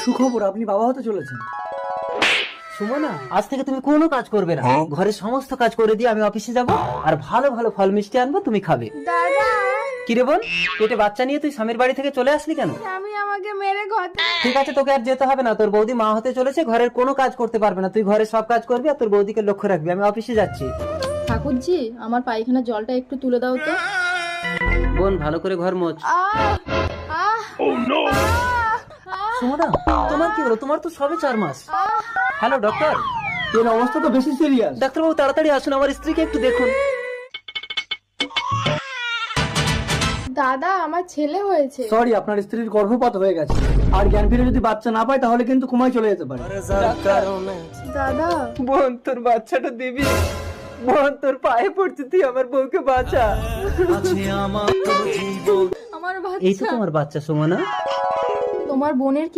সুখবর, আপনি বাবা হতে চলেছেন। সুমনা, আজ থেকে তুমি কোনো কাজ করবে না, ঘরের সমস্ত কাজ করে দিয়ে আমি অফিসে যাব, আর ভালো ভালো ফল মিষ্টি আনবো, তুমি খাবে। দাদা, কিরে বোন, পেটে বাচ্চা নিয়ে তুই স্বামীর বাড়ি থেকে চলে আসলি কেন? স্বামী আমাকে মেরে ঘর থেকে। ঠিক আছে, তোকে আর যেতে হবে না, তোর বৌদি মা হতে চলেছে, ঘরের কোনো কাজ করতে পারবে না, তুই ঘরের সব কাজ করবি আর তোর বৌদিকে লক্ষ্য রাখবি। আমি অফিসে যাচ্ছি। ঠাকুরজি, আমার পায়খানার জলটা একটু তুলে দাও তো। বোন, ভালো করে ঘর মোছ। সুমনা, তোমার কি হলো? তোমার তো সবে 4 মাস। Hello doctor. এর অবস্থা তো বেশি সিরিয়াস। ডাক্তারবাবু, তাড়াতাড়ি আসুন, আমার স্ত্রীকে একটু দেখুন। দাদা, আমার ছেলে হয়েছে। সরি, আপনার স্ত্রীর গর্ভপাত হয়ে গেছে, আর জ্ঞান ফিরে যদি বাচ্চা না পায় তাহলে কিন্তু কোমায় চলে যেতে পারে। দাদা, বোন, তোর বাচ্চাটা দিবি। বোন, তোর পায়ে পড়ছি, তুই আমার বউকে বাঁচা। আমার এই তো বাচ্চা। তোমার বাচ্চা সুমনা। তোমার বোনের কি